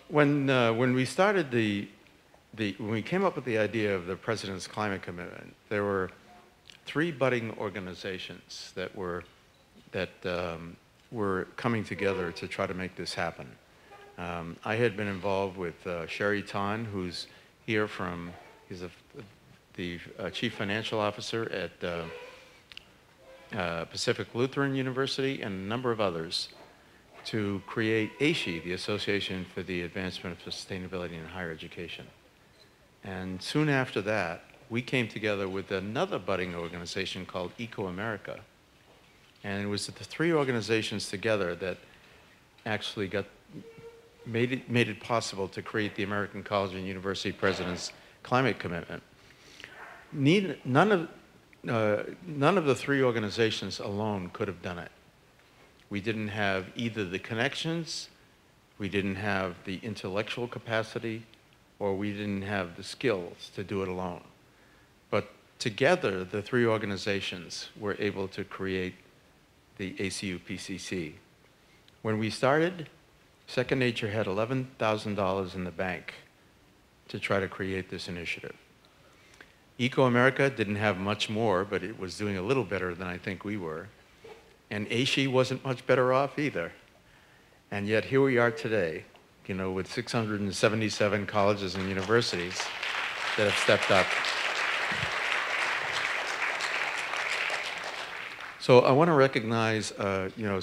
When we started when we came up with the idea of the President's Climate Commitment, there were 3 budding organizations that were coming together to try to make this happen. I had been involved with Sherry Tan, who's here he's the Chief Financial Officer at Pacific Lutheran University, and a number of others, to create ACUPCC, the Association for the Advancement of Sustainability in Higher Education. And soon after that, we came together with another budding organization called Eco-America. And it was the 3 organizations together that actually made it possible to create the American College and University President's Climate Commitment. None of the 3 organizations alone could have done it. We didn't have either the connections, we didn't have the intellectual capacity, or we didn't have the skills to do it alone. But together, the 3 organizations were able to create the ACUPCC. When we started, Second Nature had $11,000 in the bank to try to create this initiative. Eco-America didn't have much more, but it was doing a little better than I think we were. And ACUPCC wasn't much better off either. And yet here we are today, with 677 colleges and universities that have stepped up. So I want to recognize,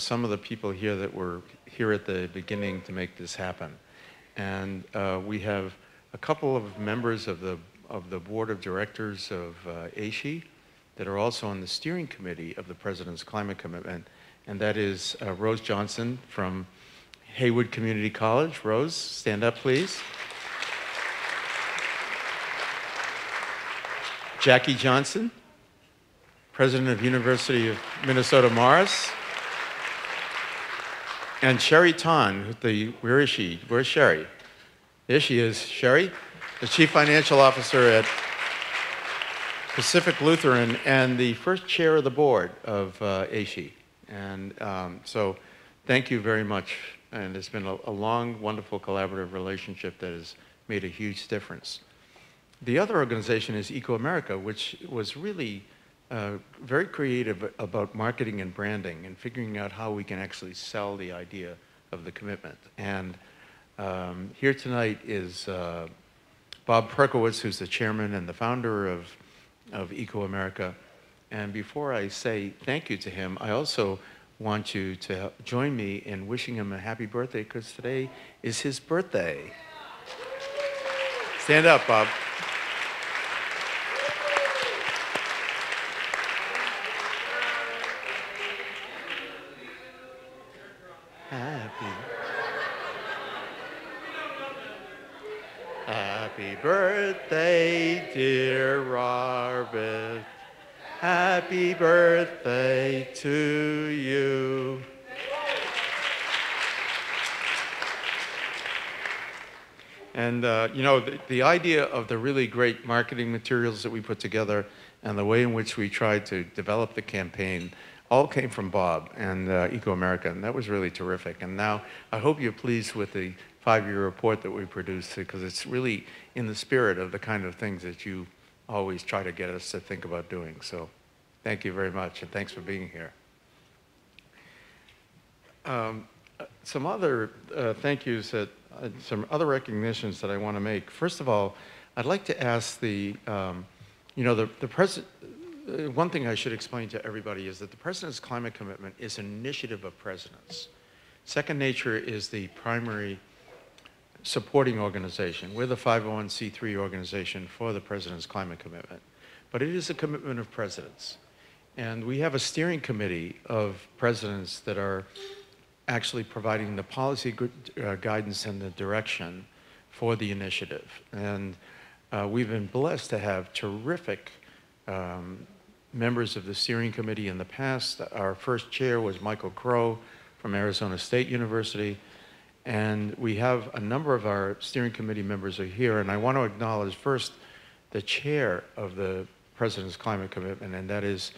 some of the people here that were here at the beginning to make this happen. And we have a couple of members of the board of directors of ACUPCC that are also on the steering committee of the President's Climate Commitment, and that is Rose Johnson from Haywood Community College. Rose, stand up, please. Jackie Johnson, president of University of Minnesota Morris. And Sherry Tan, where is she? Where's Sherry? There she is, Sherry, the chief financial officer at Pacific Lutheran and the first chair of the board of ACUPCC. And so thank you very much. And it's been a long, wonderful collaborative relationship that has made a huge difference. The other organization is Eco-America, which was really very creative about marketing and branding and figuring out how we can actually sell the idea of the commitment. And here tonight is Bob Perkowitz, who's the chairman and the founder of Eco-America. And before I say thank you to him, I also want you to join me in wishing him a happy birthday, because today is his birthday. Stand up, Bob. Happy birthday, dear Robert. Happy birthday to you. And the idea of the really great marketing materials that we put together and the way in which we tried to develop the campaign all came from Bob and Eco-America, and that was really terrific. And now I hope you're pleased with the 5-year report that we produced, because it's really in the spirit of the kind of things that you always try to get us to think about doing. So thank you very much, and thanks for being here. Some other thank yous, some other recognitions that I want to make. First of all, I'd like to ask one thing I should explain to everybody is that the President's Climate Commitment is an initiative of presidents. Second Nature is the primary supporting organization. We're the 501c3 organization for the President's Climate Commitment. But it is a commitment of presidents. And we have a steering committee of presidents that are actually providing the policy guidance and the direction for the initiative. And we've been blessed to have terrific members of the steering committee in the past. Our first chair was Michael Crow from Arizona State University. And we have a number of our steering committee members are here, and I want to acknowledge first the chair of the President's Climate Commitment, and that is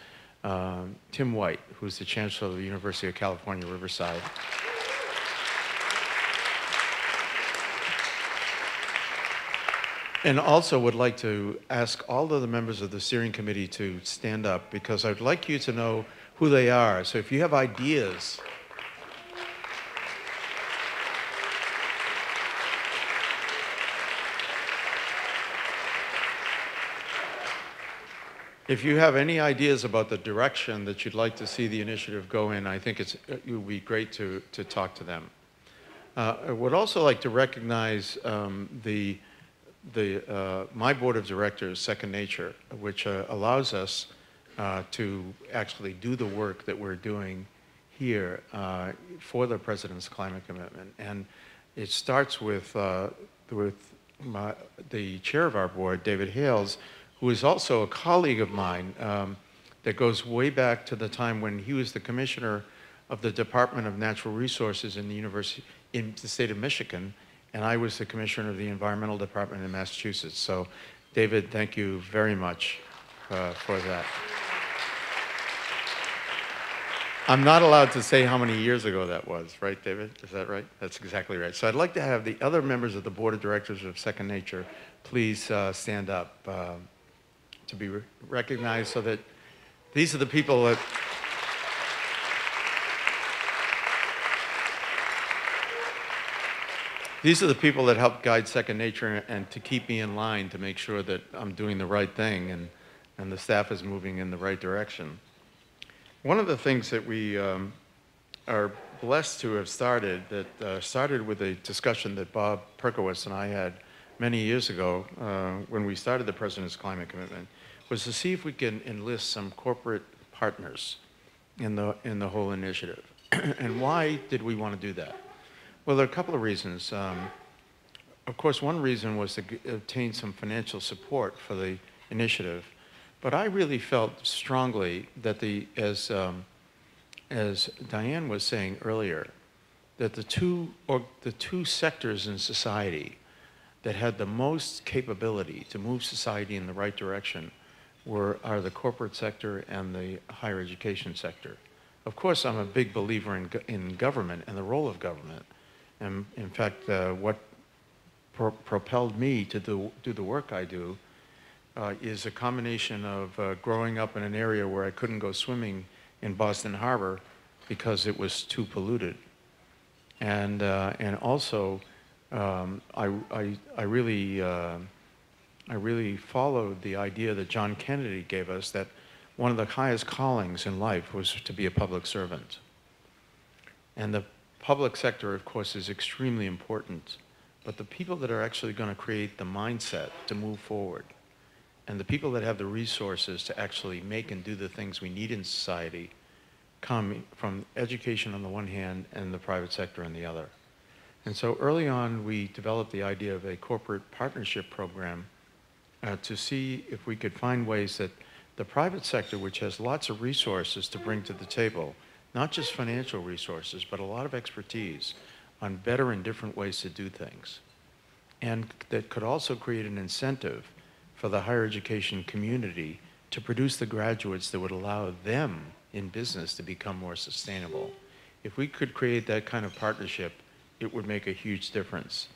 Tim White, who's the Chancellor of the University of California, Riverside. And also would like to ask all of the members of the steering committee to stand up, because I'd like you to know who they are. So if you have ideas, if you have any ideas about the direction that you'd like to see the initiative go in, I think it would be great to talk to them. I would also like to recognize my board of directors, Second Nature, which allows us to actually do the work that we're doing here for the President's climate commitment. And it starts with the chair of our board, David Hales, who is also a colleague of mine that goes way back to the time when he was the commissioner of the Department of Natural Resources in the state of Michigan, and I was the commissioner of the Environmental Department in Massachusetts. So, David, thank you very much for that. I'm not allowed to say how many years ago that was, right, David? Is that right? That's exactly right. So I'd like to have the other members of the Board of Directors of Second Nature please stand up to be recognized, so that these are the people that help guide Second Nature and to keep me in line to make sure that I'm doing the right thing and the staff is moving in the right direction. One of the things that we are blessed to have started, started with a discussion that Bob Perkowitz and I had many years ago when we started the President's Climate Commitment, was to see if we can enlist some corporate partners in the whole initiative. And why did we want to do that? Well, there are a couple of reasons. Of course, one reason was to obtain some financial support for the initiative. But I really felt strongly that as Diane was saying earlier, that the two sectors in society that had the most capability to move society in the right direction are the corporate sector and the higher education sector. Of course, I'm a big believer in government and the role of government. And in fact, what propelled me to do the work I do is a combination of growing up in an area where I couldn't go swimming in Boston Harbor because it was too polluted. And also, I really followed the idea that John Kennedy gave us, that one of the highest callings in life was to be a public servant. And the public sector, of course, is extremely important, but the people that are actually going to create the mindset to move forward, and the people that have the resources to actually make and do the things we need in society, come from education on the one hand and the private sector on the other. And so early on, we developed the idea of a corporate partnership program to see if we could find ways that the private sector, which has lots of resources to bring to the table, not just financial resources, but a lot of expertise on better and different ways to do things, and that could also create an incentive for the higher education community to produce the graduates that would allow them in business to become more sustainable. If we could create that kind of partnership, it would make a huge difference.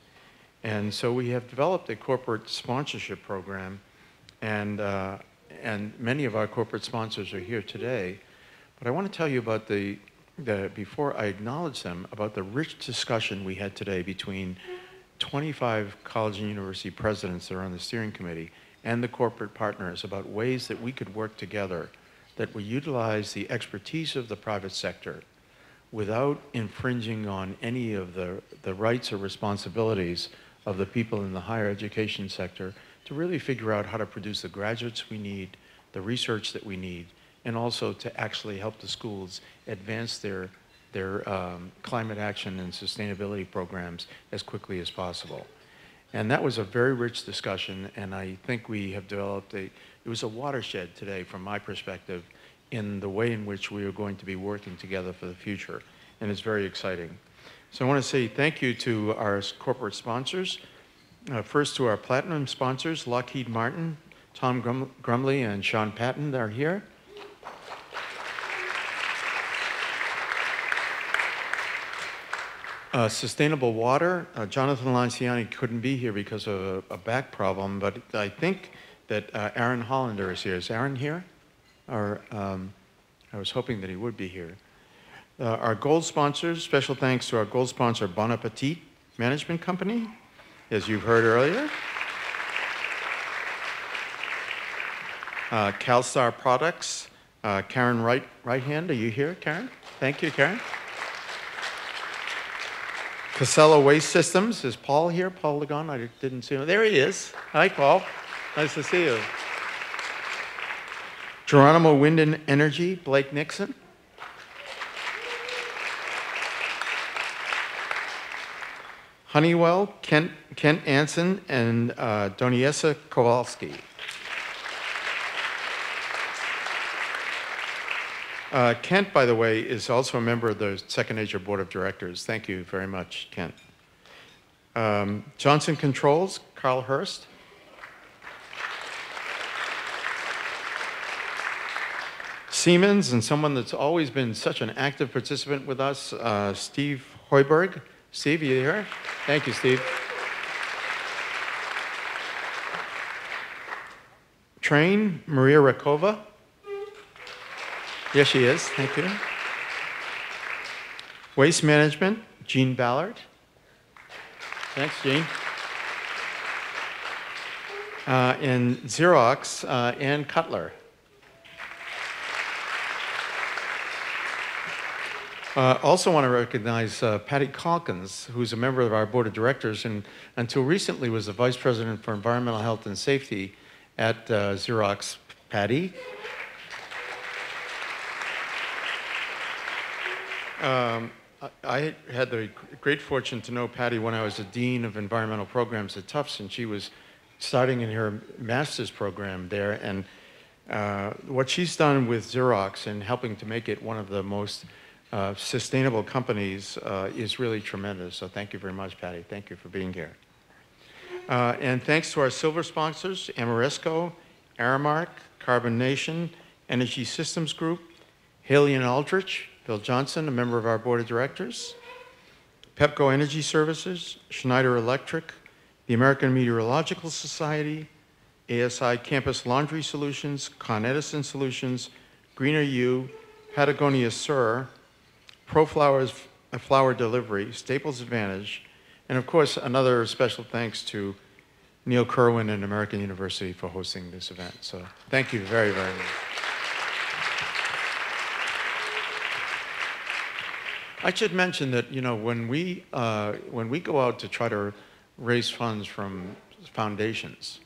And so we have developed a corporate sponsorship program, and many of our corporate sponsors are here today. But I want to tell you about before I acknowledge them, about the rich discussion we had today between 25 college and university presidents that are on the steering committee and the corporate partners about ways that we could work together that would utilize the expertise of the private sector without infringing on any of the rights or responsibilities of the people in the higher education sector, to really figure out how to produce the graduates we need, the research that we need, and also to actually help the schools advance their climate action and sustainability programs as quickly as possible. And that was a very rich discussion, and I think we have developed it was a watershed today from my perspective in the way in which we are going to be working together for the future, and it's very exciting. So I want to say thank you to our corporate sponsors. First to our platinum sponsors, Lockheed Martin, Tom Grumley and Sean Patton are here. Sustainable water. Jonathan Lanciani couldn't be here because of a back problem, but I think that Aaron Hollander is here. Is Aaron here? Or I was hoping that he would be here. Our gold sponsors, special thanks to our gold sponsor, Bon Appetit Management Company, as you've heard earlier. CalStar Products, Karen right hand, are you here, Karen? Thank you, Karen. Casella Waste Systems, is Paul here? Paul Ligon, I didn't see him. There he is. Hi, Paul. Nice to see you. Geronimo Wind and Energy, Blake Nixon. Honeywell, Kent Anson, and Doniesa Kowalski. Kent, by the way, is also a member of the Second Nature Board of Directors. Thank you very much, Kent. Johnson Controls, Carl Hurst. Siemens, and someone that's always been such an active participant with us, Steve Hoiberg. Steve, you here? Thank you, Steve. Train, Maria Rakova. Yes, she is. Thank you. Waste Management, Jean Ballard. Thanks, Jean. And Xerox, Ann Cutler. Also want to recognize Patty Calkins, who's a member of our board of directors and until recently was the vice president for environmental health and safety at Xerox. Patty. I had the great fortune to know Patty when I was the dean of environmental programs at Tufts, and she was starting in her master's program there. And what she's done with Xerox and helping to make it one of the most sustainable companies is really tremendous. So thank you very much, Patty. Thank you for being here. And thanks to our silver sponsors, Amoresco, Aramark, Carbon Nation, Energy Systems Group, Haley and Aldrich, Bill Johnson, a member of our board of directors, Pepco Energy Services, Schneider Electric, the American Meteorological Society, ASI Campus Laundry Solutions, Con Edison Solutions, Greener U, Patagonia Sur, ProFlowers Flower Delivery, Staples Advantage, and of course, another special thanks to Neil Kerwin and American University for hosting this event. So thank you very, very much. I should mention that, you know, when we go out to try to raise funds from foundations,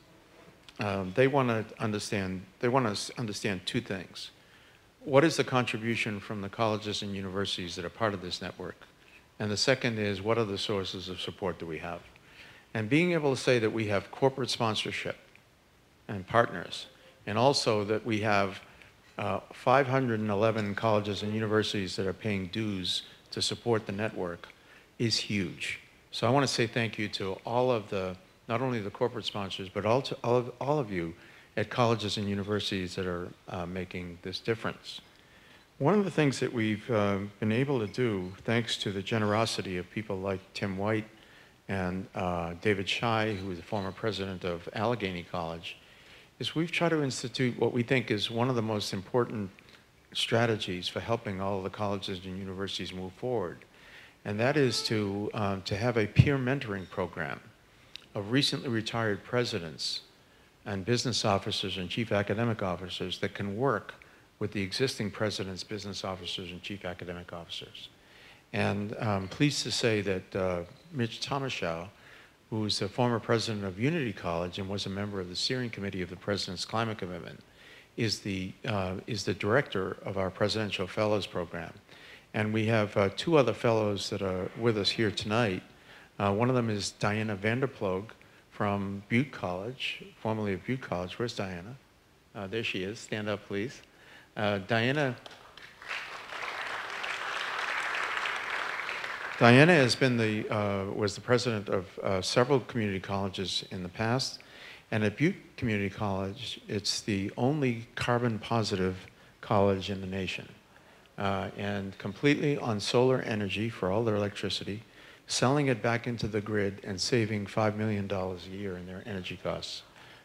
they want to understand two things. What is the contribution from the colleges and universities that are part of this network? And the second is, what other sources of support do we have? And being able to say that we have corporate sponsorship and partners, and also that we have 511 colleges and universities that are paying dues to support the network is huge. So I want to say thank you to all of the, not only the corporate sponsors, but also all of you at colleges and universities that are making this difference. One of the things that we've been able to do, thanks to the generosity of people like Tim White and David Shai, who is the former president of Allegheny College, is we've tried to institute what we think is one of the most important strategies for helping all of the colleges and universities move forward. And that is to have a peer mentoring program of recently retired presidents and business officers and chief academic officers that can work with the existing presidents, business officers, and chief academic officers. And I'm pleased to say that Mitch Tomashow, who is the former president of Unity College and was a member of the steering committee of the President's Climate Commitment, is the director of our Presidential Fellows Program. And we have two other fellows that are with us here tonight. One of them is Diana Vanderploeg from Butte College, formerly of Butte College. Where's Diana? There she is. Stand up, please. Diana has been was the president of several community colleges in the past. And at Butte Community College, it's the only carbon positive college in the nation. And completely on solar energy for all their electricity, selling it back into the grid and saving $5 million a year in their energy costs.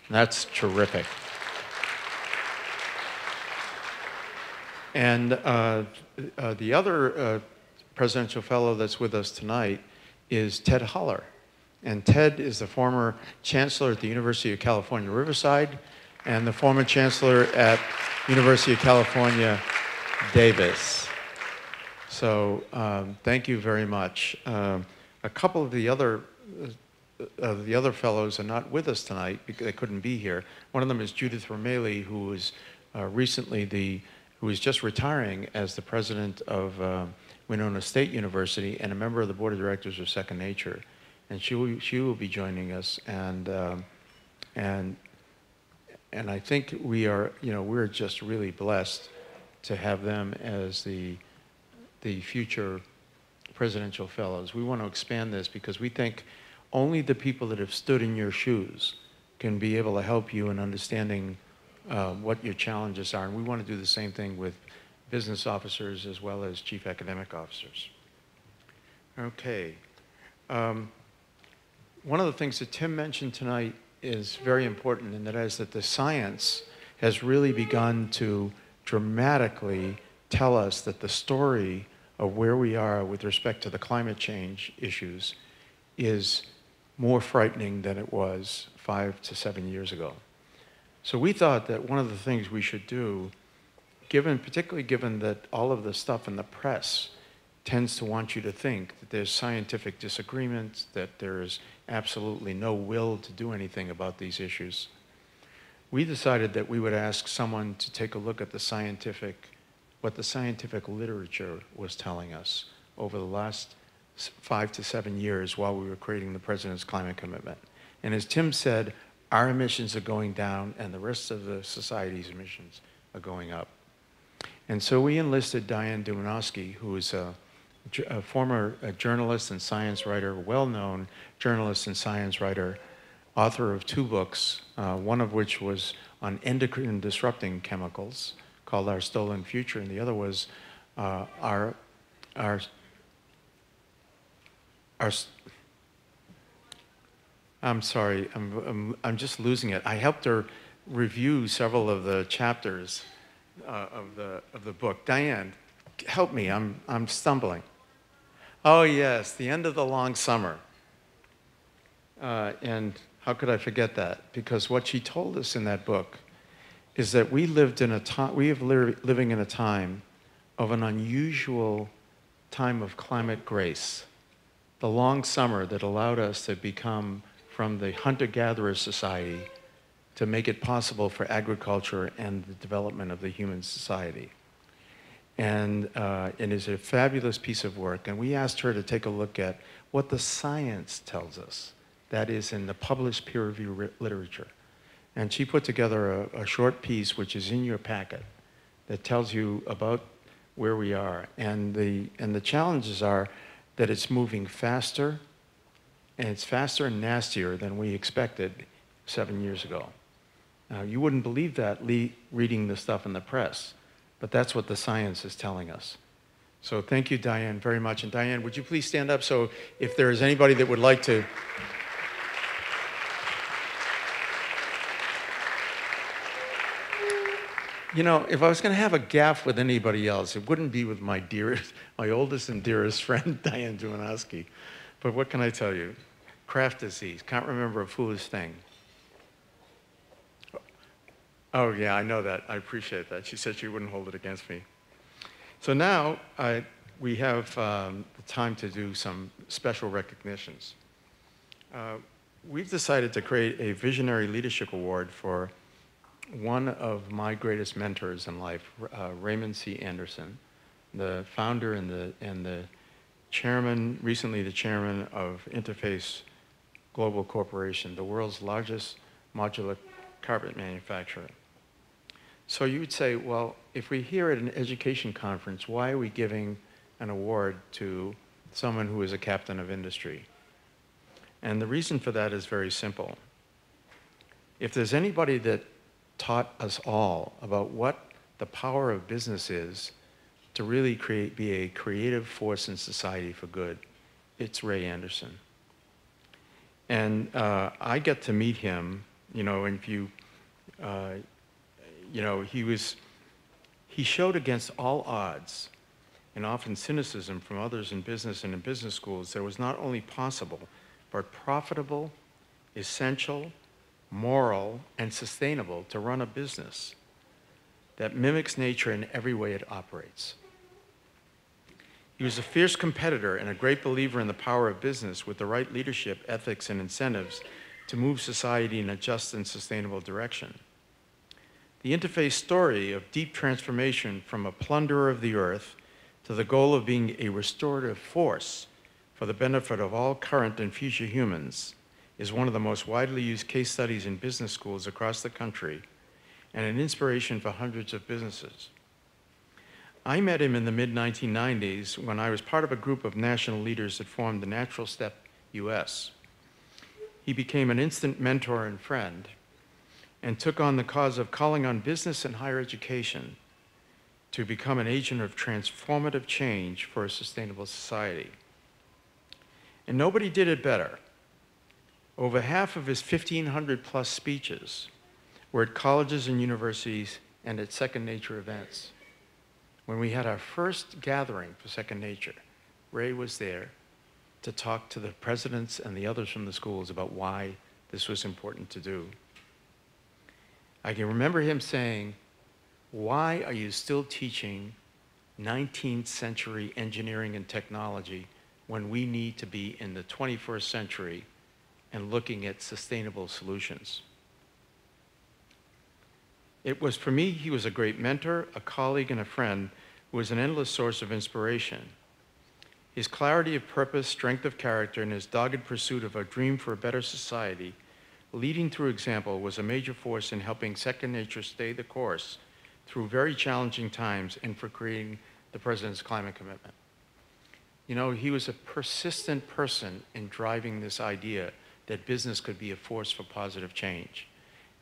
And that's terrific. And the other presidential fellow that's with us tonight is Ted Holler. And Ted is the former chancellor at the University of California, Riverside, and the former chancellor at University of California, Davis. So thank you very much. A couple of the other fellows are not with us tonight because they couldn't be here. One of them is Judith Romeli, who was who is just retiring as the president of Winona State University and a member of the board of directors of Second Nature. And she will be joining us, and I think we're just really blessed to have them as the future presidential fellows. We want to expand this because we think only the people that have stood in your shoes can be able to help you in understanding what your challenges are. And we want to do the same thing with business officers as well as chief academic officers. Okay. One of the things that Tim mentioned tonight is very important, and that is that the science has really begun to dramatically tell us that the story of where we are with respect to the climate change issues is more frightening than it was 5 to 7 years ago. So we thought that one of the things we should do, particularly given that all of the stuff in the press tends to want you to think that there's scientific disagreement, that there's absolutely no will to do anything about these issues, we decided that we would ask someone to take a look at what the scientific literature was telling us over the last 5 to 7 years while we were creating the President's Climate Commitment. And as Tim said, our emissions are going down and the rest of the society's emissions are going up. And so we enlisted Diane Dumanowski, who is a former journalist and science writer, well-known journalist and science writer, author of 2 books, one of which was on endocrine disrupting chemicals called Our Stolen Future, and the other was I'm sorry, I'm just losing it. I helped her review several of the chapters of the book. Diane, help me, I'm stumbling. Oh yes, The End of the Long Summer. And how could I forget that? Because what she told us in that book is that we are living in a time of an unusual time of climate grace. The long summer that allowed us to become from the hunter-gatherer society to make it possible for agriculture and the development of the human society. And it is a fabulous piece of work. And we asked her to take a look at what the science tells us, that is in the published peer-reviewed literature. And she put together a short piece, which is in your packet, that tells you about where we are. And the challenges are that it's moving faster, and it's faster and nastier than we expected 7 years ago. Now, you wouldn't believe that reading the stuff in the press, but that's what the science is telling us. So thank you, Diane, very much. And Diane, would you please stand up so if there is anybody that would like to... You know, if I was going to have a gaffe with anybody else, it wouldn't be with my oldest and dearest friend, Diane Dumanowski. But what can I tell you? Craft disease, can't remember a foolish thing. Oh yeah, I know that, I appreciate that. She said she wouldn't hold it against me. So now we have the time to do some special recognitions. We've decided to create a Visionary Leadership Award for one of my greatest mentors in life, Raymond C. Anderson, the founder and the chairman, recently the chairman of Interface Global Corporation, the world's largest modular carpet manufacturer. So you would say, well, if we're here at an education conference, why are we giving an award to someone who is a captain of industry? And the reason for that is very simple. If there's anybody that taught us all about what the power of business is to really be a creative force in society for good, it's Ray Anderson. And I get to meet him, you know, and if you, you know, he showed against all odds and often cynicism from others in business and in business schools that it was not only possible, but profitable, essential, moral, and sustainable to run a business that mimics nature in every way it operates. He was a fierce competitor and a great believer in the power of business with the right leadership, ethics, and incentives to move society in a just and sustainable direction. The interface story of deep transformation from a plunderer of the earth to the goal of being a restorative force for the benefit of all current and future humans is one of the most widely used case studies in business schools across the country and an inspiration for hundreds of businesses. I met him in the mid-1990s when I was part of a group of national leaders that formed the Natural Step US. He became an instant mentor and friend and took on the cause of calling on business and higher education to become an agent of transformative change for a sustainable society. And nobody did it better. Over half of his 1,500 plus speeches were at colleges and universities and at Second Nature events. When we had our first gathering for Second Nature, Ray was there to talk to the presidents and the others from the schools about why this was important to do. I can remember him saying, "Why are you still teaching 19th century engineering and technology when we need to be in the 21st century and looking at sustainable solutions?" It was, for me, he was a great mentor, a colleague, and a friend who was an endless source of inspiration. His clarity of purpose, strength of character, and his dogged pursuit of a dream for a better society, leading through example, was a major force in helping Second Nature stay the course through very challenging times and for creating the President's climate commitment. You know, he was a persistent person in driving this idea that business could be a force for positive change.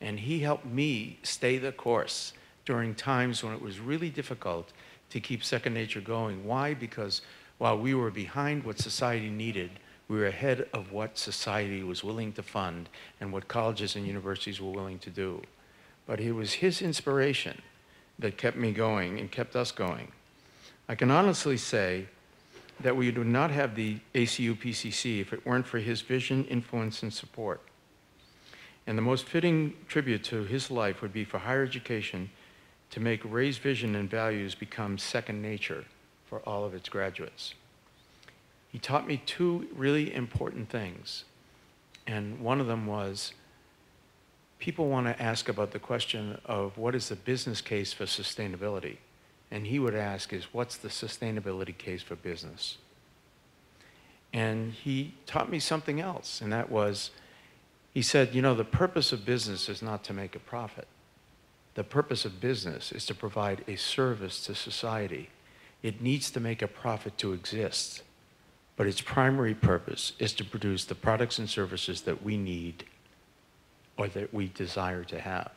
And he helped me stay the course during times when it was really difficult to keep Second Nature going. Why? Because while we were behind what society needed, we were ahead of what society was willing to fund and what colleges and universities were willing to do. But it was his inspiration that kept me going and kept us going. I can honestly say that we would not have the ACUPCC if it weren't for his vision, influence, and support. And the most fitting tribute to his life would be for higher education to make Ray's vision and values become second nature for all of its graduates. He taught me two really important things. And one of them was, people want to ask about the question of what is the business case for sustainability? And he would ask is, what's the sustainability case for business? And he taught me something else, and that was, he said, you know, the purpose of business is not to make a profit. The purpose of business is to provide a service to society. It needs to make a profit to exist, but its primary purpose is to produce the products and services that we need or that we desire to have.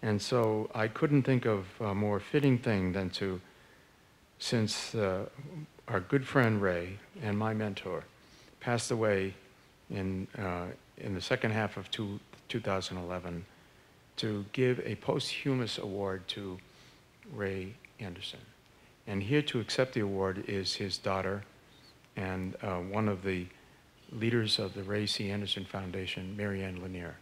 And so I couldn't think of a more fitting thing than to, since our good friend Ray and my mentor passed away in the second half of 2011, to give a posthumous award to Ray Anderson. And here to accept the award is his daughter and one of the leaders of the Ray C. Anderson Foundation, Lanier.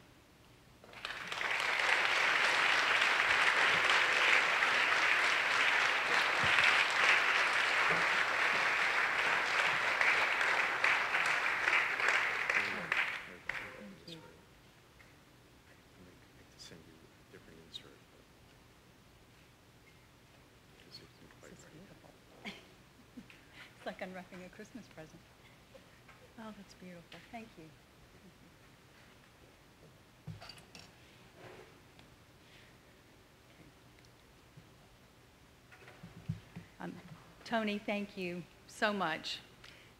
Like unwrapping a Christmas present. Oh, that's beautiful. Thank you. Tony, thank you so much.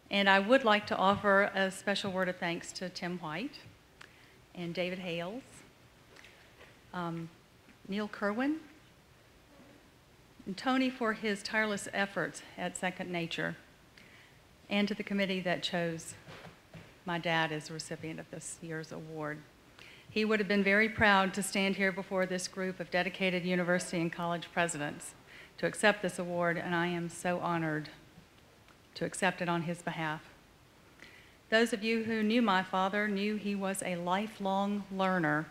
And I would like to offer a special word of thanks to Tim White and David Hales, Neil Kerwin, and Tony for his tireless efforts at Second Nature. and to the committee that chose my dad as the recipient of this year's award. He would have been very proud to stand here before this group of dedicated university and college presidents to accept this award, and I am so honored to accept it on his behalf. Those of you who knew my father knew he was a lifelong learner,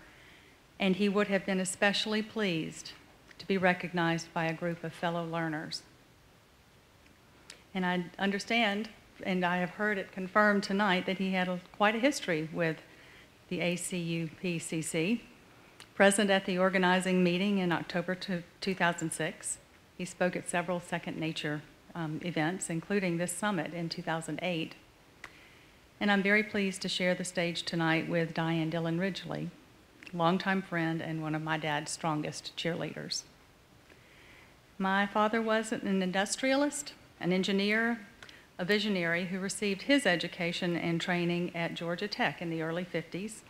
and he would have been especially pleased to be recognized by a group of fellow learners. And I understand, and I have heard it confirmed tonight, that he had quite a history with the ACUPCC. Present at the organizing meeting in October 2006, he spoke at several Second Nature events, including this summit in 2008. And I'm very pleased to share the stage tonight with Diane Dillon Ridgely, longtime friend and one of my dad's strongest cheerleaders. My father was an industrialist, an engineer, a visionary who received his education and training at Georgia Tech in the early 50s.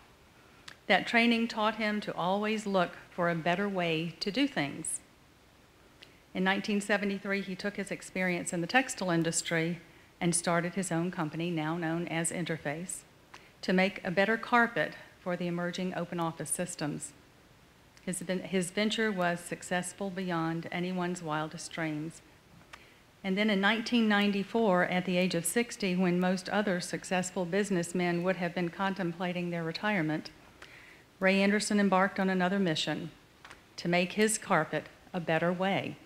That training taught him to always look for a better way to do things. In 1973, he took his experience in the textile industry and started his own company, now known as Interface, to make a better carpet for the emerging open office systems. His venture was successful beyond anyone's wildest dreams. And then in 1994, at the age of 60, when most other successful businessmen would have been contemplating their retirement, Ray Anderson embarked on another mission to make his carpet a better way,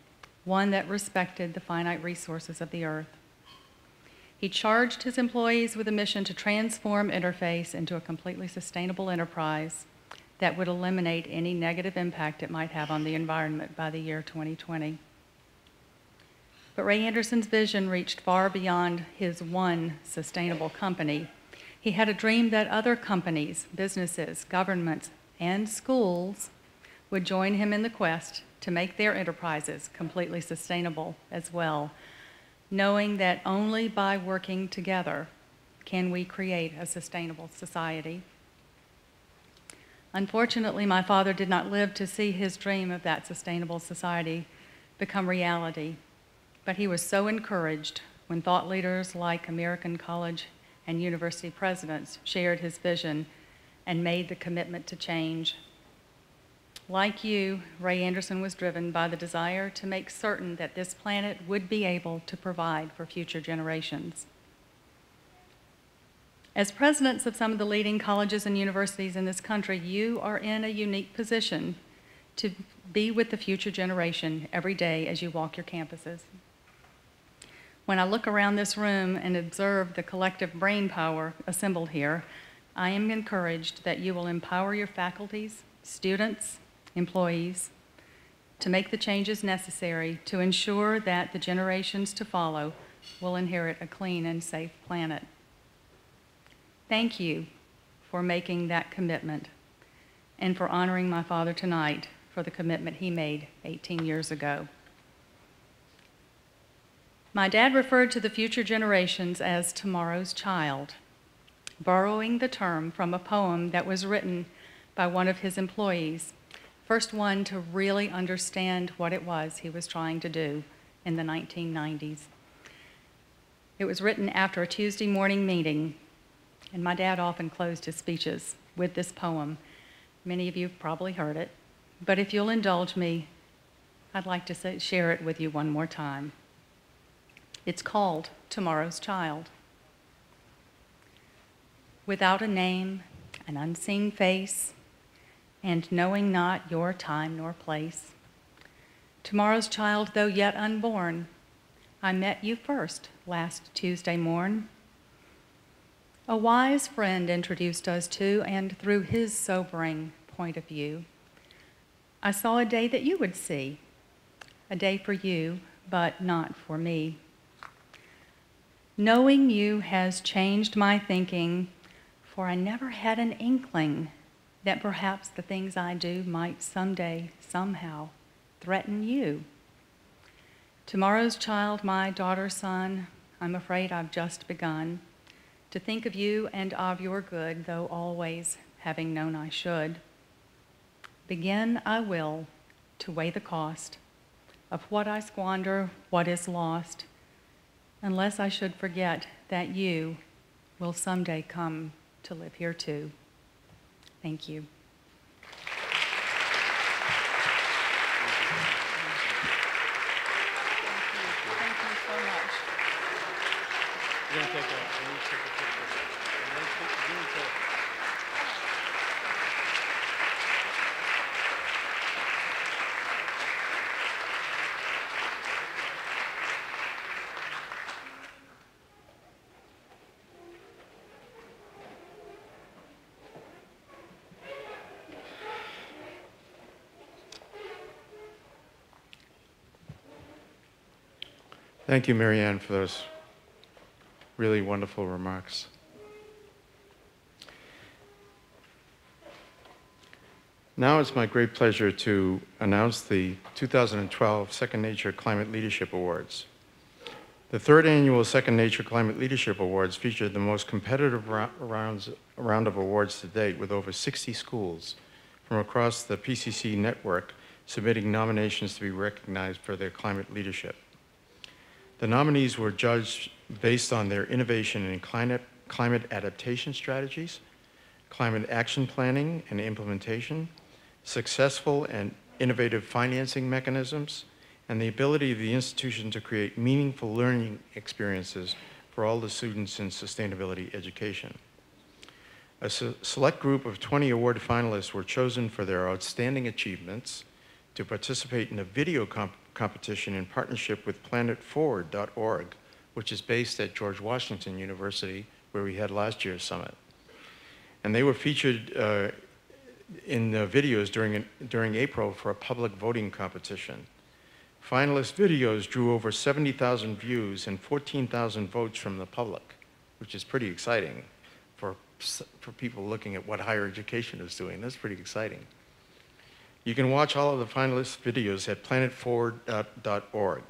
one that respected the finite resources of the earth. He charged his employees with a mission to transform Interface into a completely sustainable enterprise that would eliminate any negative impact it might have on the environment by the year 2020. But Ray Anderson's vision reached far beyond his one sustainable company. He had a dream that other companies, businesses, governments, and schools would join him in the quest to make their enterprises completely sustainable as well, knowing that only by working together can we create a sustainable society. Unfortunately, my father did not live to see his dream of that sustainable society become reality, but he was so encouraged when thought leaders like American college and university presidents shared his vision and made the commitment to change. Like you, Ray Anderson was driven by the desire to make certain that this planet would be able to provide for future generations. As presidents of some of the leading colleges and universities in this country, you are in a unique position to be with the future generation every day as you walk your campuses. When I look around this room and observe the collective brain power assembled here, I am encouraged that you will empower your faculties, students, employees to make the changes necessary to ensure that the generations to follow will inherit a clean and safe planet. Thank you for making that commitment and for honoring my father tonight for the commitment he made 18 years ago. My dad referred to the future generations as tomorrow's child, borrowing the term from a poem that was written by one of his employees, first one to really understand what it was he was trying to do in the 1990s. It was written after a Tuesday morning meeting, and my dad often closed his speeches with this poem. Many of you have probably heard it, but if you'll indulge me, I'd like to share it with you one more time. It's called Tomorrow's Child. Without a name, an unseen face, and knowing not your time nor place, tomorrow's child, though yet unborn, I met you first last Tuesday morn. A wise friend introduced us to, and through his sobering point of view, I saw a day that you would see, a day for you, but not for me. Knowing you has changed my thinking, for I never had an inkling that perhaps the things I do might someday, somehow, threaten you. Tomorrow's child, my daughter's son, I'm afraid I've just begun to think of you and of your good, though always having known I should. Begin I will to weigh the cost of what I squander, what is lost, unless I should forget that you will someday come to live here too. Thank you. We're going to take a picture. Thank you, Marianne, for those really wonderful remarks. Now it's my great pleasure to announce the 2012 Second Nature Climate Leadership Awards. The third annual Second Nature Climate Leadership Awards featured the most competitive round of awards to date, with over 60 schools from across the PCC network submitting nominations to be recognized for their climate leadership. The nominees were judged based on their innovation in climate adaptation strategies, climate action planning and implementation, successful and innovative financing mechanisms, and the ability of the institution to create meaningful learning experiences for all the students in sustainability education. A select group of 20 award finalists were chosen for their outstanding achievements to participate in a video competition in partnership with planetforward.org, which is based at George Washington University, where we had last year's summit. And they were featured in the videos during April for a public voting competition. Finalist videos drew over 70,000 views and 14,000 votes from the public, which is pretty exciting for people looking at what higher education is doing. That's pretty exciting. You can watch all of the finalist videos at planetforward.org.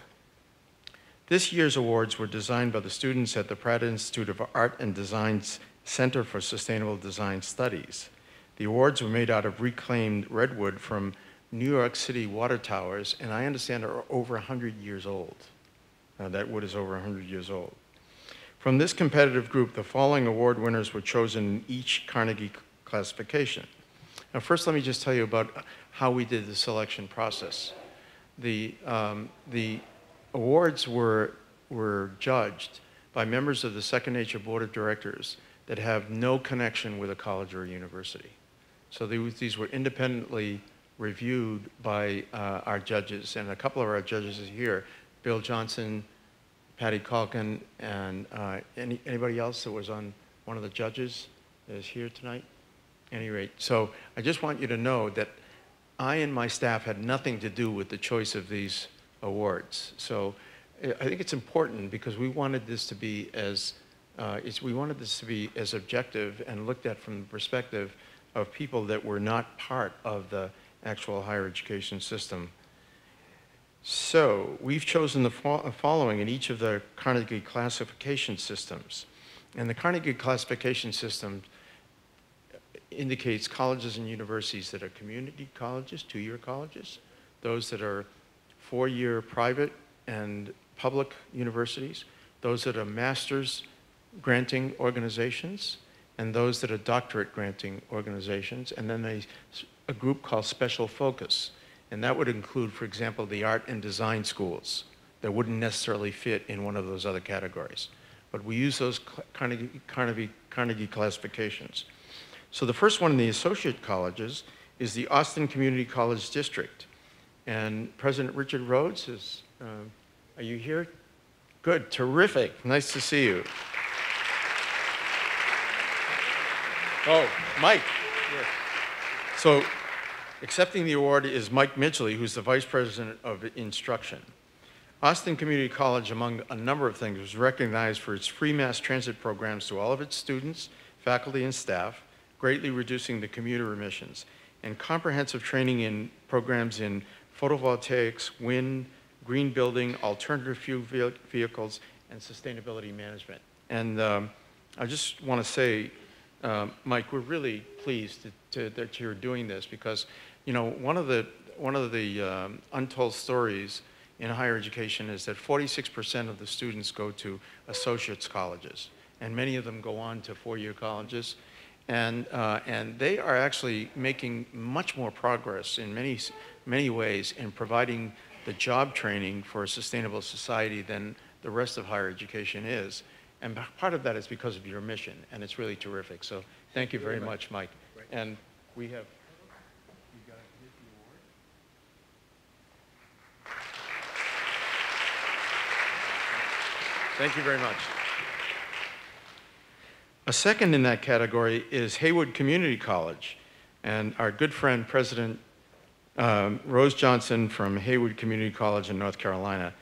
This year's awards were designed by the students at the Pratt Institute of Art and Design's Center for Sustainable Design Studies. The awards were made out of reclaimed redwood from New York City water towers, and I understand are over 100 years old. That wood is over 100 years old. From this competitive group, the following award winners were chosen in each Carnegie classification. Now, first, let me just tell you about how we did the selection process. The awards were judged by members of the Second Nature Board of Directors that have no connection with a college or a university. So these were independently reviewed by our judges, and a couple of our judges are here, Bill Johnson, Patty Calkin, and anybody else that was on one of the judges that is here tonight? At any rate, so I just want you to know that I and my staff had nothing to do with the choice of these awards. So I think it's important because we wanted this to be as objective and looked at from the perspective of people that were not part of the actual higher education system. So we've chosen the following in each of the Carnegie classification systems. And the Carnegie classification system indicates colleges and universities that are community colleges, two-year colleges, those that are four-year private and public universities, those that are master's granting organizations, and those that are doctorate granting organizations, and then a group called special focus. And that would include, for example, the art and design schools that wouldn't necessarily fit in one of those other categories. But we use those Carnegie classifications. So the first one in the associate colleges is the Austin Community College District. And President Richard Rhodes is, are you here? Good, terrific, nice to see you. Oh, Mike. Yes. So accepting the award is Mike Midgley, who's the Vice President of Instruction. Austin Community College, among a number of things, was recognized for its free mass transit programs to all of its students, faculty, and staff, greatly reducing the commuter emissions, and comprehensive training in programs in photovoltaics, wind, green building, alternative fuel vehicles, and sustainability management. And I just want to say, Mike, we're really pleased that you're doing this because, you know, one of the untold stories in higher education is that 46% of the students go to associate's colleges, and many of them go on to four-year colleges. And they are actually making much more progress in many ways in providing the job training for a sustainable society than the rest of higher education is. And part of that is because of your mission, and it's really terrific. So thank you very much, Mike. And we have, you got here's the award. Thank you very much. A second in that category is Haywood Community College. And our good friend, President Rose Johnson from Haywood Community College in North Carolina,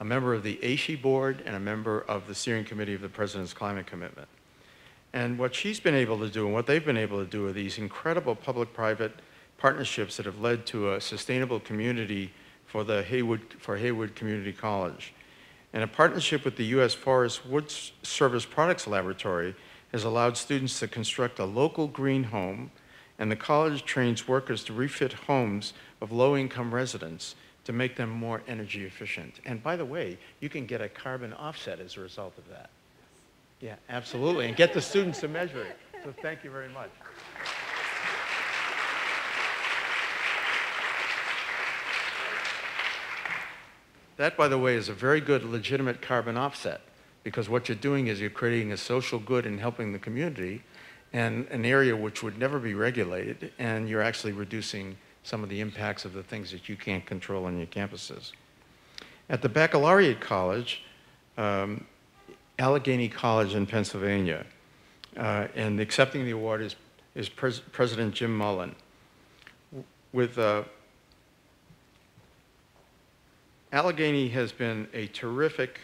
a member of the ACUPCC board and a member of the steering committee of the President's Climate Commitment. And what she's been able to do and what they've been able to do are these incredible public-private partnerships that have led to a sustainable community for Haywood Community College. And a partnership with the U.S. Forest Wood Service Products Laboratory has allowed students to construct a local green home, and the college trains workers to refit homes of low-income residents to make them more energy efficient. And by the way, you can get a carbon offset as a result of that. Yeah, absolutely, and get the students to measure it. So thank you very much. That, by the way, is a very good legitimate carbon offset, because what you're doing is you're creating a social good and helping the community and an area which would never be regulated, and you're actually reducing some of the impacts of the things that you can't control on your campuses. At the Baccalaureate College, Allegheny College in Pennsylvania, and accepting the award is President Jim Mullen. With Allegheny has been a terrific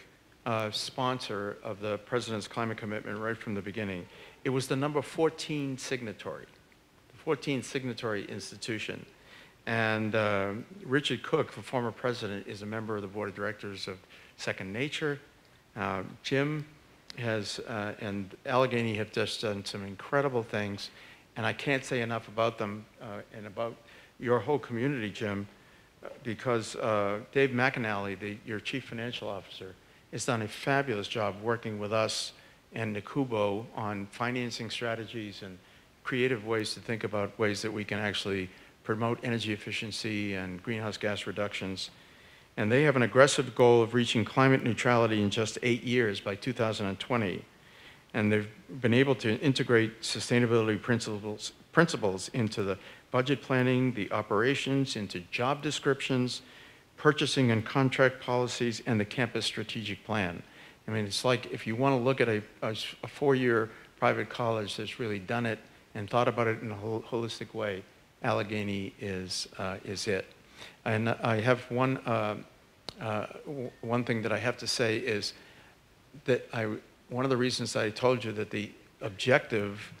sponsor of the President's Climate Commitment right from the beginning. It was the number 14 signatory, the 14th signatory institution. And Richard Cook, the former president, is a member of the board of directors of Second Nature. Jim and Allegheny have just done some incredible things, and I can't say enough about them and about your whole community, Jim, because Dave McAnally, your chief financial officer, has done a fabulous job working with us and NACUBO on financing strategies and creative ways to think about ways that we can actually promote energy efficiency and greenhouse gas reductions. And they have an aggressive goal of reaching climate neutrality in just 8 years by 2020. And they've been able to integrate sustainability principles into the budget planning, the operations, into job descriptions, purchasing and contract policies, and the campus strategic plan. I mean, it's like if you want to look at a four-year private college that's really done it and thought about it in a holistic way, Allegheny is it. And I have one thing that I have to say is that one of the reasons I told you that the objective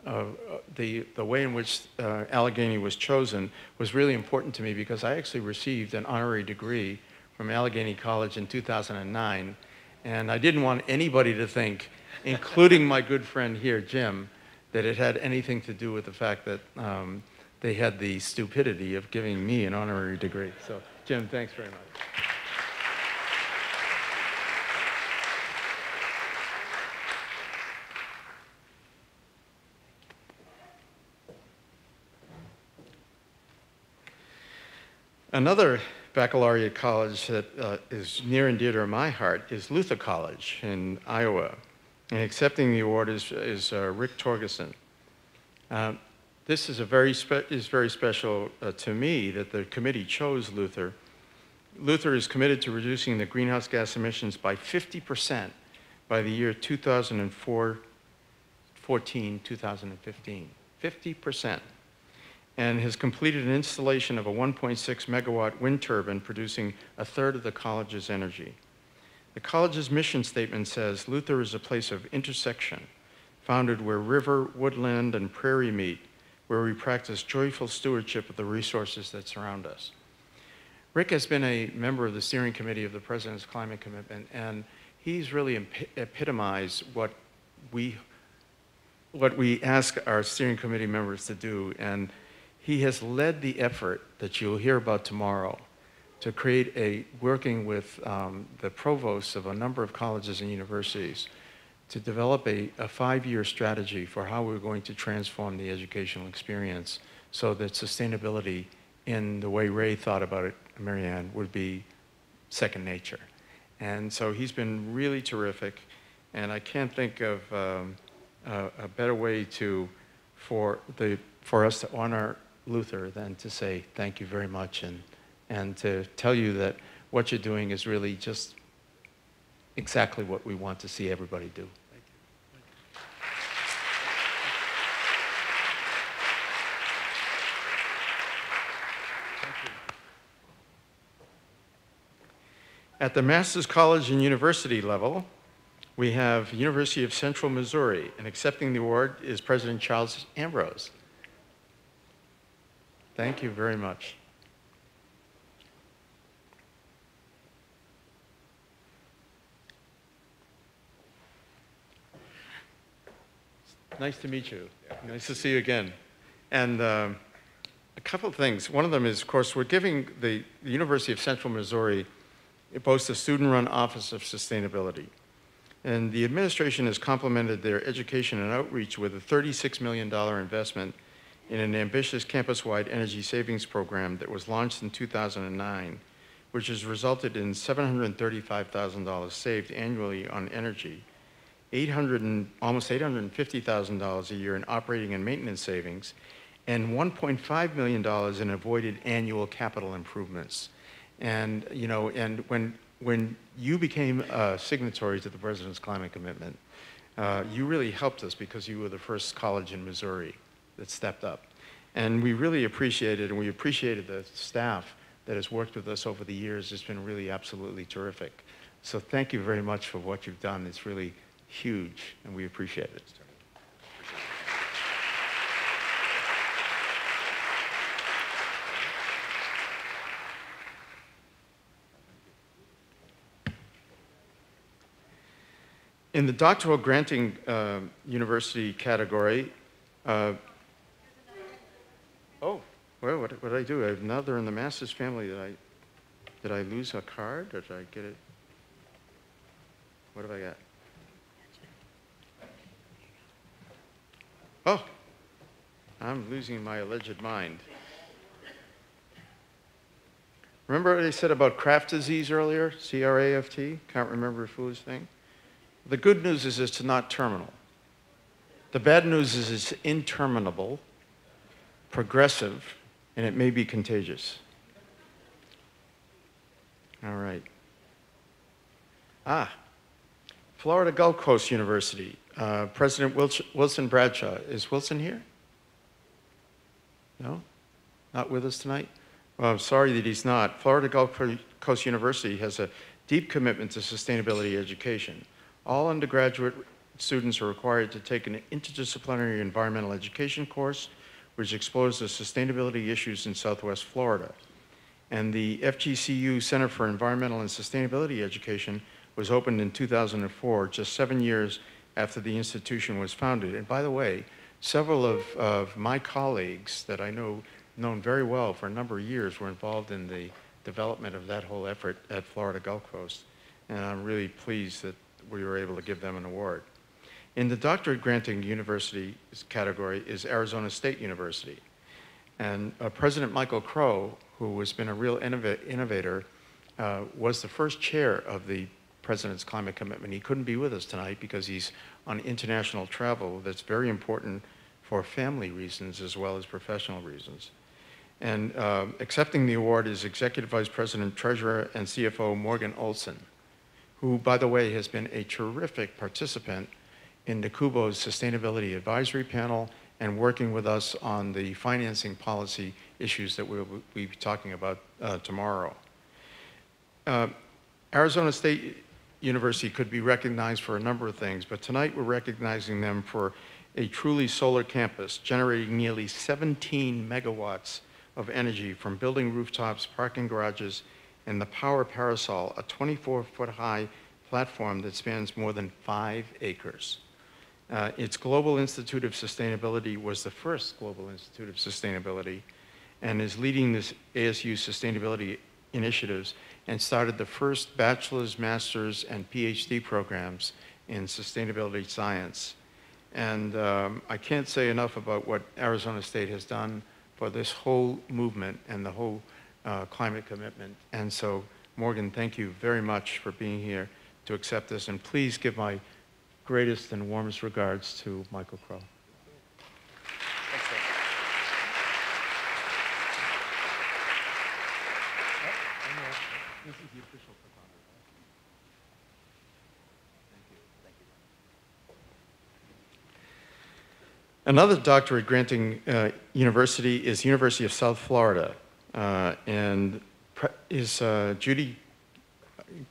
of the way in which Allegheny was chosen was really important to me, because I actually received an honorary degree from Allegheny College in 2009, and I didn't want anybody to think, including my good friend here, Jim, that it had anything to do with the fact that they had the stupidity of giving me an honorary degree. So, Jim, thanks very much. Another baccalaureate college that is near and dear to my heart is Luther College in Iowa. And accepting the award is Rick Torgerson. This is very special to me that the committee chose Luther. Luther is committed to reducing the greenhouse gas emissions by 50% by the year 2014, 2015. 50%. And has completed an installation of a 1.6 megawatt wind turbine producing a third of the college's energy. The college's mission statement says, Luther is a place of intersection, founded where river, woodland, and prairie meet, where we practice joyful stewardship of the resources that surround us. Rick has been a member of the steering committee of the President's Climate Commitment, and he's really epitomized what we ask our steering committee members to do. And he has led the effort that you'll hear about tomorrow to create working with the provosts of a number of colleges and universities to develop a 5-year strategy for how we're going to transform the educational experience so that sustainability in the way Ray thought about it, Marianne, would be second nature. And so he's been really terrific, and I can't think of a better way for us to honor Luther than to say thank you very much and to tell you that what you're doing is really just exactly what we want to see everybody do. Thank you. Thank you. At the Master's College and University level, we have University of Central Missouri, and accepting the award is President Charles Ambrose. Thank you very much. Nice to meet you. Nice to see you again. And a couple of things. One of them is, of course, we're giving the University of Central Missouri, it boasts a student-run Office of Sustainability. And the administration has complemented their education and outreach with a $36 million investment in an ambitious campus-wide energy savings program that was launched in 2009, which has resulted in $735,000 saved annually on energy, almost $850,000 a year in operating and maintenance savings, and $1.5 million in avoided annual capital improvements. And, you know, and when you became a signatory to the President's Climate Commitment, you really helped us because you were the first college in Missouri that stepped up. And we really appreciate it, and we appreciated the staff that has worked with us over the years. It's been really absolutely terrific. So thank you very much for what you've done. It's really huge, and we appreciate it. In the doctoral granting university category, oh, well, what did I do? I have another in the master's family. Did I lose a card, or did I get it? What have I got? Oh, I'm losing my alleged mind. Remember what I said about Craft disease earlier? C-R-A-F-T? Can't remember a foolish thing. The good news is it's not terminal. The bad news is it's interminable, progressive, and it may be contagious. All right. Florida Gulf Coast University. President Wilson Bradshaw. Is Wilson here? No? Not with us tonight? Well, I'm sorry that he's not. Florida Gulf Coast University has a deep commitment to sustainability education. All undergraduate students are required to take an interdisciplinary environmental education course, which explores the sustainability issues in Southwest Florida. And the FGCU Center for Environmental and Sustainability Education was opened in 2004, just 7 years after the institution was founded. And by the way, several of my colleagues that I known very well for a number of years were involved in the development of that whole effort at Florida Gulf Coast. And I'm really pleased that we were able to give them an award. In the doctorate granting university category is Arizona State University. And President Michael Crow, who has been a real innovator, was the first chair of the President's Climate Commitment. He couldn't be with us tonight because he's on international travel that's very important for family reasons as well as professional reasons. And accepting the award is Executive Vice President, Treasurer, and CFO Morgan Olson, who, by the way, has been a terrific participant in NACUBO's Sustainability Advisory Panel and working with us on the financing policy issues that we'll be talking about tomorrow. Arizona State University could be recognized for a number of things, but tonight we're recognizing them for a truly solar campus, generating nearly 17 megawatts of energy from building rooftops, parking garages, and the Power Parasol, a 24-foot-high platform that spans more than 5 acres. Its Global Institute of Sustainability was the first Global Institute of Sustainability and is leading this ASU Sustainability initiatives and started the first bachelor's, master's, and PhD programs in sustainability science. And I can't say enough about what Arizona State has done for this whole movement and the whole climate commitment. And so, Morgan, thank you very much for being here to accept this. And please give my greatest and warmest regards to Michael Crow. Thanks, Dave. This is the official proponent. Thank you. Another doctorate granting university is University of South Florida. And is Judy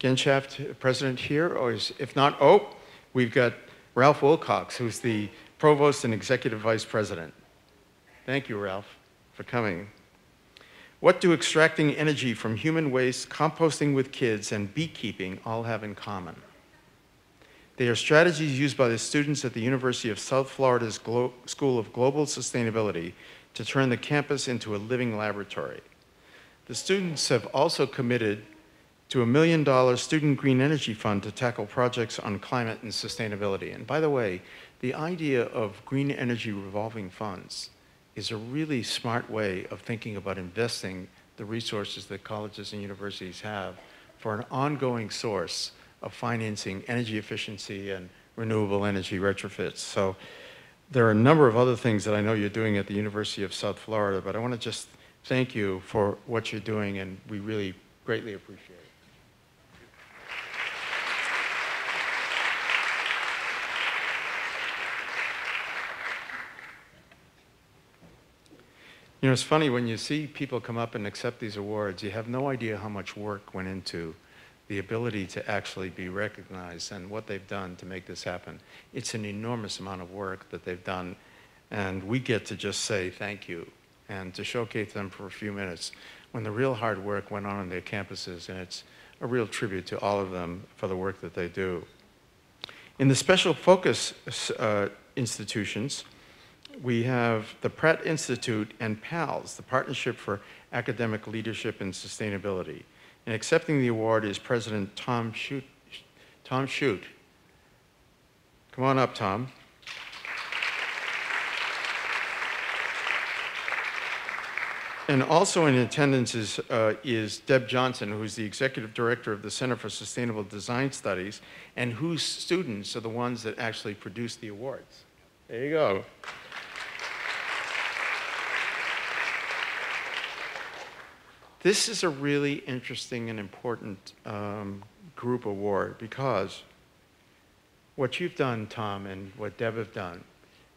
Genshaft president here? Or is, if not, oh, we've got Ralph Wilcox, who's the provost and executive vice president. Thank you, Ralph, for coming. What do extracting energy from human waste, composting with kids, and beekeeping all have in common? They are strategies used by the students at the University of South Florida's School of Global Sustainability to turn the campus into a living laboratory. The students have also committed to $1 million Student Green Energy Fund to tackle projects on climate and sustainability. And by the way, the idea of green energy revolving funds is a really smart way of thinking about investing the resources that colleges and universities have for an ongoing source of financing energy efficiency and renewable energy retrofits. So there are a number of other things that I know you're doing at the University of South Florida, but I want to just thank you for what you're doing, and we really greatly appreciate it. You know, it's funny, when you see people come up and accept these awards, you have no idea how much work went into the ability to actually be recognized and what they've done to make this happen. It's an enormous amount of work that they've done, and we get to just say thank you and to showcase them for a few minutes when the real hard work went on their campuses, and it's a real tribute to all of them for the work that they do. In the special focus institutions, we have the Pratt Institute and PALS, the Partnership for Academic Leadership and Sustainability. And accepting the award is President Tom Shute. Tom Shute. Come on up, Tom. And also in attendance is Deb Johnson, who's the Executive Director of the Center for Sustainable Design Studies, and whose students are the ones that actually produce the awards. There you go. This is a really interesting and important group award, because what you've done, Tom, and what Deb have done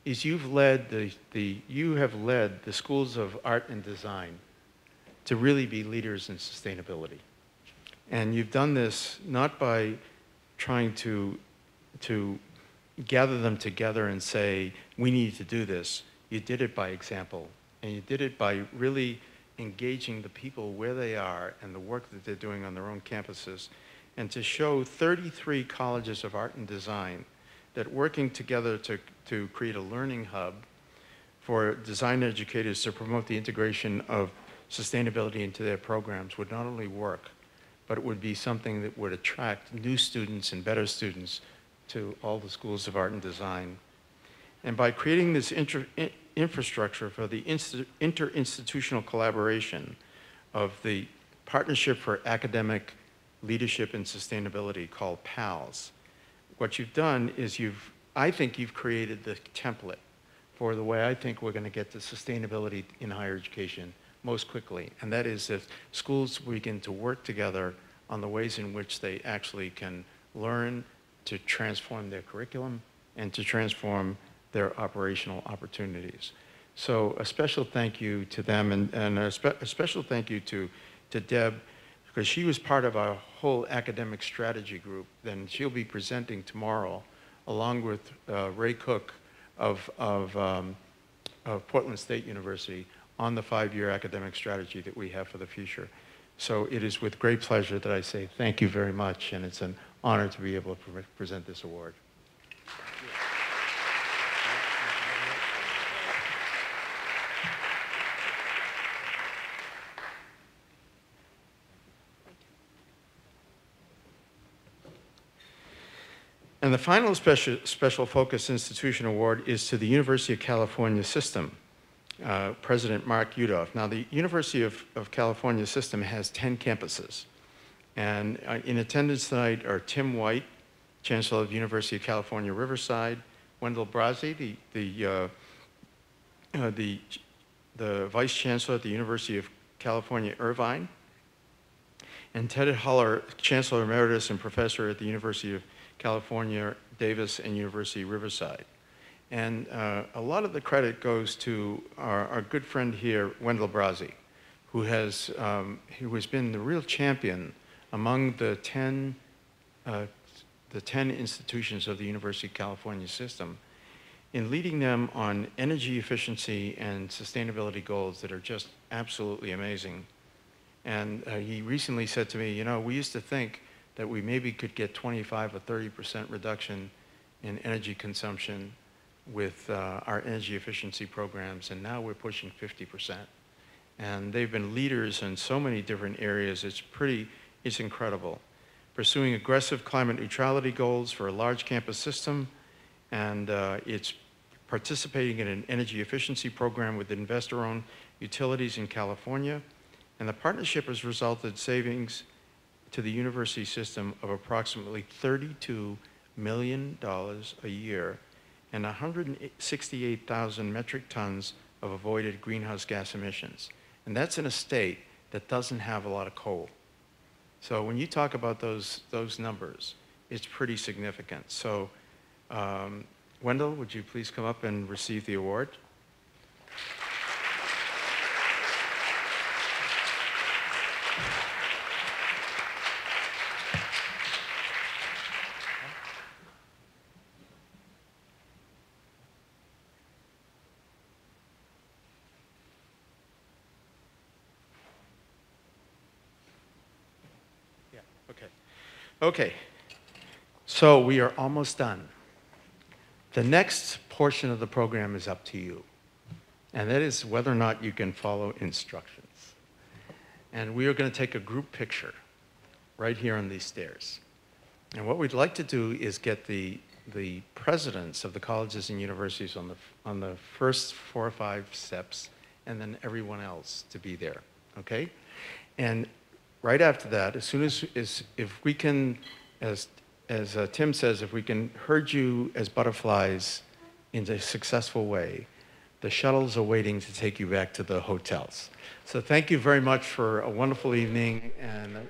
is you have led the schools of art and design to really be leaders in sustainability. And you've done this not by trying to gather them together and say, we need to do this. You did it by example, and you did it by really engaging the people where they are and the work that they're doing on their own campuses, and to show 33 colleges of art and design that working together to create a learning hub for design educators to promote the integration of sustainability into their programs would not only work, but it would be something that would attract new students and better students to all the schools of art and design. And by creating this infrastructure for the interinstitutional collaboration of the Partnership for Academic Leadership and Sustainability, called PALS, what you've done is I think you've created the template for the way I think we're going to get to sustainability in higher education most quickly. And that is if schools begin to work together on the ways in which they actually can learn to transform their curriculum and to transform their operational opportunities. So a special thank you to them, and a special thank you to Deb, because she was part of our whole academic strategy group. Then she'll be presenting tomorrow, along with Ray Cook of Portland State University, on the 5-year academic strategy that we have for the future. So it is with great pleasure that I say thank you very much, and it's an honor to be able to present this award. And the final special focus institution award is to the University of California System, President Mark Yudof. Now, the University of California System has 10 campuses. And in attendance tonight are Tim White, Chancellor of the University of California, Riverside, Wendell Brazzi, the Vice Chancellor at the University of California, Irvine, and Ted Huller, Chancellor Emeritus and Professor at the University of California, Davis, and University Riverside. And a lot of the credit goes to our good friend here, Wendell Brazzi, who has been the real champion among the 10 institutions of the University of California System in leading them on energy efficiency and sustainability goals that are just absolutely amazing. And he recently said to me, you know, we used to think that we maybe could get 25 or 30% reduction in energy consumption with our energy efficiency programs, and now we're pushing 50%. And they've been leaders in so many different areas. It's incredible. Pursuing aggressive climate neutrality goals for a large campus system, and it's participating in an energy efficiency program with investor-owned utilities in California. And the partnership has resulted in savings to the university system of approximately $32 million a year and 168,000 metric tons of avoided greenhouse gas emissions. And that's in a state that doesn't have a lot of coal. So when you talk about those numbers, it's pretty significant. So Wendell, would you please come up and receive the award? Okay, so we are almost done. The next portion of the program is up to you, and that is whether or not you can follow instructions. And we are going to take a group picture right here on these stairs. And what we'd like to do is get the presidents of the colleges and universities on the first 4 or 5 steps, and then everyone else to be there, okay? And right after that, as soon as if we can, as Tim says, if we can herd you as butterflies in a successful way, the shuttles are waiting to take you back to the hotels. So thank you very much for a wonderful evening, and